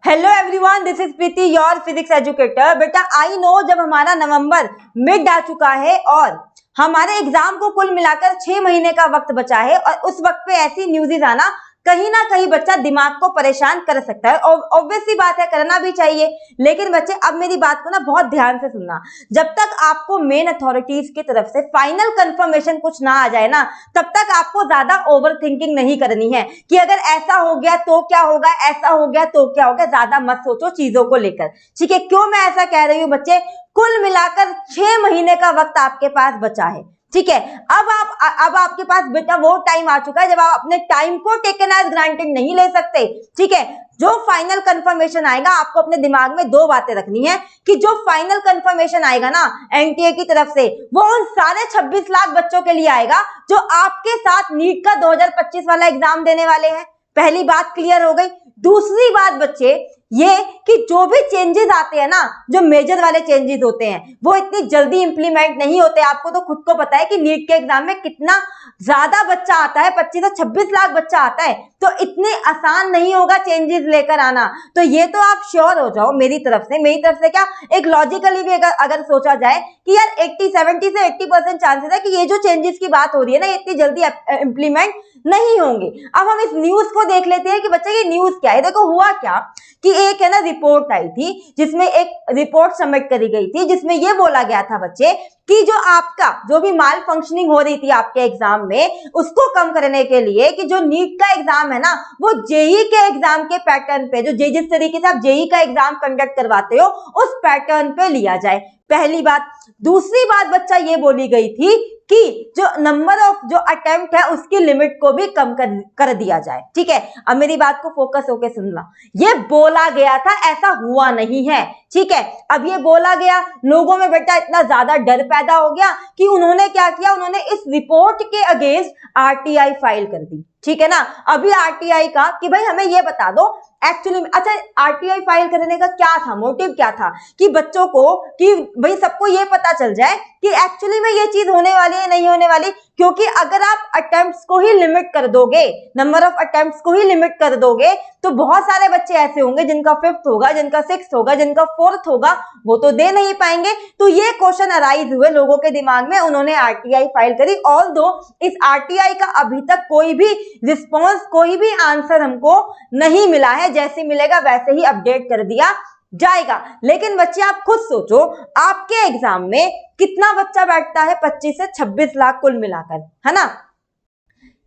Hello everyone, this is Preeti your physics educator. बेटा I know जब हमारा नवंबर mid आ चुका है और हमारे एग्जाम को कुल मिलाकर 6 महीने का वक्त बचा है और उस वक्त पे ऐसी न्यूज़ आना कहीं ना कहीं बच्चा दिमाग को परेशान कर सकता है। ऑब्वियस सी बात है, करना भी चाहिए। लेकिन बच्चे अब मेरी बात को ना बहुत ध्यान से सुनना। जब तक आपको मेन अथॉरिटीज की तरफ से फाइनल कंफर्मेशन कुछ ना आ जाए ना, तब तक आपको ज्यादा ओवर थिंकिंग नहीं करनी है कि अगर ऐसा हो गया तो क्या होगा, ऐसा हो गया तो क्या होगा। ज्यादा मत सोचो चीजों को लेकर, ठीक है। क्यों मैं ऐसा कह रही हूँ बच्चे, कुल मिलाकर 6 महीने का वक्त आपके पास बचा है, ठीक है। अब आपके पास बेटा वो टाइम आ चुका है जब आप अपने टाइम को टेकन एज ग्रांटेड नहीं ले सकते, ठीक है। जो फाइनल कंफर्मेशन आएगा, आपको अपने दिमाग में 2 बातें रखनी है कि जो फाइनल कंफर्मेशन आएगा ना एनटीए की तरफ से, वो उन सारे 26 लाख बच्चों के लिए आएगा जो आपके साथ नीट का 2025 वाला एग्जाम देने वाले हैं। पहली बात क्लियर हो गई। दूसरी बात बच्चे ये कि जो भी चेंजेस आते हैं ना, जो मेजर वाले चेंजेस होते हैं, वो इतनी जल्दी इंप्लीमेंट नहीं होते। आपको तो खुद को पता है कि नीट के एग्जाम में कितना ज्यादा बच्चा आता है, 25 से 26 लाख बच्चा आता है, तो इतने आसान नहीं होगा चेंजेस लेकर आना। तो ये तो आप श्योर हो जाओ मेरी तरफ से क्या, एक लॉजिकली भी अगर सोचा जाए कि यार 70 से 80% चांसेस है कि ये जो चेंजेस की बात हो रही है ना, इतनी जल्दी इंप्लीमेंट नहीं होंगे। अब हम इस न्यूज को देख लेते हैं कि बच्चे ये न्यूज क्या है। देखो हुआ क्या कि एक है ना रिपोर्ट आई थी, जिसमें एक रिपोर्ट सबमिट करी गई थी, जिसमें ये बोला गया था बच्चे कि जो आपका जो भी माल फंक्शनिंग हो रही थी आपके एग्जाम में, उसको कम करने के लिए कि जो नीट का एग्जाम है ना, वो जेई के एग्जाम के पैटर्न पे, जो जिस तरीके से आप जेई का एग्जाम कंडक्ट करवाते हो उस पैटर्न पे लिया जाए। पहली बात। दूसरी बात बच्चा ये बोली गई थी कि जो नंबर ऑफ जो अटेम्प्ट है उसकी लिमिट को भी कम कर दिया जाए, ठीक है। अब मेरी बात को फोकस होकर सुनना। ये बोला गया था, ऐसा हुआ नहीं है, ठीक है। अब ये बोला गया, लोगों में बेटा इतना ज्यादा डर पैदा हो गया कि उन्होंने क्या किया, उन्होंने इस रिपोर्ट के अगेंस्ट आरटीआई फाइल कर दी, ठीक है ना। अभी आरटीआई का कि भाई हमें ये बता दो एक्चुअली, अच्छा आरटीआई फाइल करने का क्या था, मोटिव क्या था, कि बच्चों को, कि भाई सबको ये पता चल जाए कि एक्चुअली में ये चीज होने वाली है नहीं होने वाली। क्योंकि अगर आप अटेम्प्ट्स को ही लिमिट कर दोगे, नंबर ऑफ अटेम्प्ट्स को ही लिमिट कर दोगे, तो बहुत सारे बच्चे ऐसे होंगे जिनका 5th होगा, जिनका 6th होगा, जिनका 4th होगा, वो तो दे नहीं पाएंगे। तो ये क्वेश्चन अराइज हुए लोगों के दिमाग में, उन्होंने आरटीआई फाइल करी। ऑल्दो इस आरटीआई का अभी तक कोई भी रिस्पॉन्स, कोई भी आंसर हमको नहीं मिला है। जैसे मिलेगा वैसे ही अपडेट कर दिया जाएगा। लेकिन बच्चे आप खुद सोचो, आपके एग्जाम में कितना बच्चा बैठता है, 25 से 26 लाख कुल मिलाकर, है ना।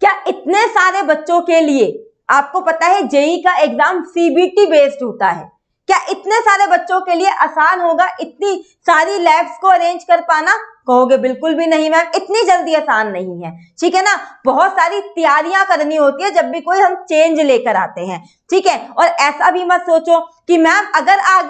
क्या इतने सारे बच्चों के लिए, आपको पता है जेई का एग्जाम सीबीटी बेस्ड होता है, क्या इतने सारे बच्चों के लिए आसान होगा इतनी सारी लैब्स को अरेंज कर पाना? कहोगे बिल्कुल भी नहीं मैम, इतनी जल्दी आसान नहीं है, ठीक है ना। बहुत सारी तैयारियां करनी होती है जब भी कोई हम चेंज लेकर आते हैं, ठीक है। और ऐसा भी मत सोचो कि मैम अगर आ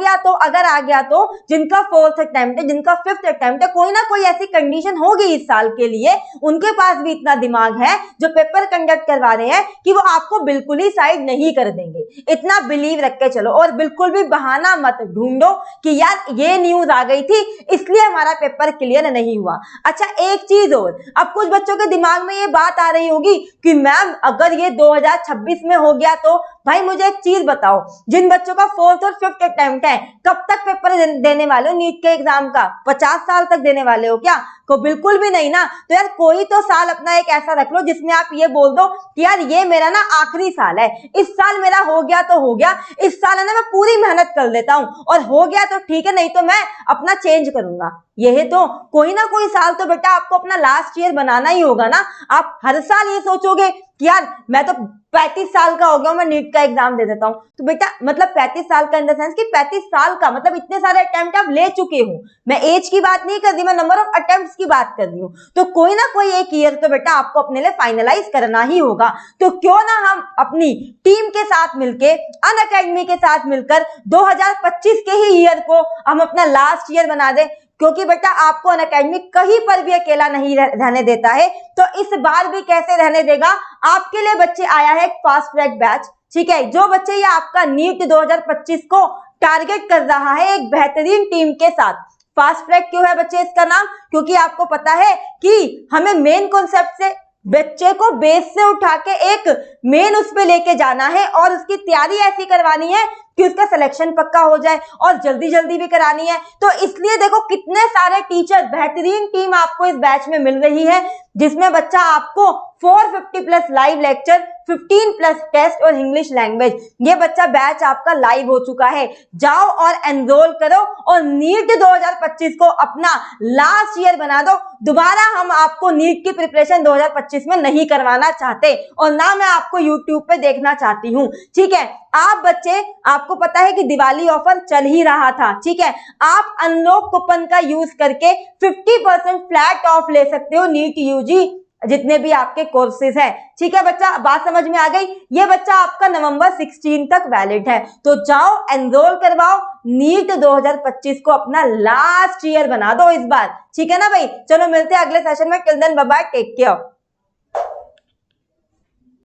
गया तो जिनका 4th अटेम्प्ट है, जिनका 5th अटेम्प्ट है, कोई ना कोई ऐसी कंडीशन होगी इस साल के लिए, उनके पास भी इतना दिमाग है जो पेपर कंडक्ट करवा रहे हैं कि वो आपको बिल्कुल ही साइड नहीं कर देंगे। इतना बिलीव रख के चलो और बिल्कुल भी बहाना मत ढूंढो कि यार ये न्यूज आ गई थी इसलिए हमारा पेपर क्लियर नहीं हुआ। अच्छा एक चीज और, अब कुछ बच्चों के दिमाग में ये बात आ रही होगी कि मैम अगर ये 2026 में हो गया तो भाई मुझे एक चीज बताओ, जिन बच्चों का 4th और 5th अटेम्प्ट है, कब तक पेपर देने वाले हो नीट के एग्जाम का? 50 साल तक देने वाले हो क्या? को बिल्कुल भी नहीं ना। तो यार कोई तो साल अपना एक ऐसा रख लो जिसमें आप ये बोल दो कि यार ये मेरा ना आखिरी साल है, इस साल मेरा हो गया तो हो गया, इस साल है ना मैं पूरी मेहनत कर लेता हूं और हो गया तो ठीक है, नहीं तो मैं अपना चेंज करूंगा। यह तो कोई ना कोई साल तो बेटा आपको अपना लास्ट ईयर बनाना ही होगा ना। आप हर साल ये सोचोगे कि यार मैं तो 35 साल का हो गया, मैं नीट का एग्जाम दे देता हूं, तो बेटा मतलब 35 साल का इन द सेंस कि 35 साल का मतलब इतने सारे अटेम्प्ट आप ले चुके हो। मैं एज की बात नहीं कर रही, मैं नंबर ऑफ अटेम्प्ट्स की बात कर रही हूँ। तो कोई ना कोई एक ईयर तो बेटा आपको अपने लिए फाइनलाइज करना ही होगा। तो क्यों ना हम अपनी टीम के साथ मिलकर, अनअकैडमी के साथ मिलकर 2025 के ही ईयर को हम अपना लास्ट ईयर बना दें, क्योंकि बेटा आपको अनअकैडमी कहीं पर भी अकेला नहीं रहने देता है। तो इस बार भी कैसे रहने देगा, आपके लिए बच्चे आया है एक फास्ट ट्रैक बैच, ठीक है। जो बच्चे ये आपका नीट 2025 को टारगेट कर रहा है एक बेहतरीन टीम के साथ। फास्ट ट्रैक क्यों है बच्चे इसका नाम? क्योंकि आपको पता है कि हमें मेन कॉन्सेप्ट से बच्चे को बेस से उठा के एक मेन उस पे लेके जाना है और उसकी तैयारी ऐसी करवानी है कि उसका सिलेक्शन पक्का हो जाए और जल्दी जल्दी भी करानी है। तो इसलिए देखो कितने सारे टीचर, बेहतरीन टीम आपको इस बैच में मिल रही है, जिसमें बच्चा आपको 450 plus live lecture, 15 plus test और इंग्लिश लैंग्वेज, ये बच्चा बैच आपका लाइव हो चुका है। जाओ और एनरोल करो और नीट 2025 को अपना लास्ट ईयर बना दो। दोबारा हम आपको नीट की प्रिपरेशन 2025 में नहीं करवाना चाहते और ना मैं आपको यूट्यूब पे देखना चाहती हूँ, ठीक है। आप बच्चे, आपको पता है कि दिवाली ऑफर चल ही रहा था, ठीक है। आप अनलॉक कूपन का यूज करके 50% फ्लैट ऑफ ले सकते हो नीट यूजी जितने भी आपके कोर्सेज है, ठीक है बच्चा। बात समझ में आ गई। ये बच्चा आपका नवंबर 16 तक वैलिड है, तो जाओ एनरोल करवाओ, नीट 2025 को अपना लास्ट ईयर बना दो इस बार, ठीक है ना भाई। चलो मिलते हैं अगले सेशन में। Till then bye bye, take care.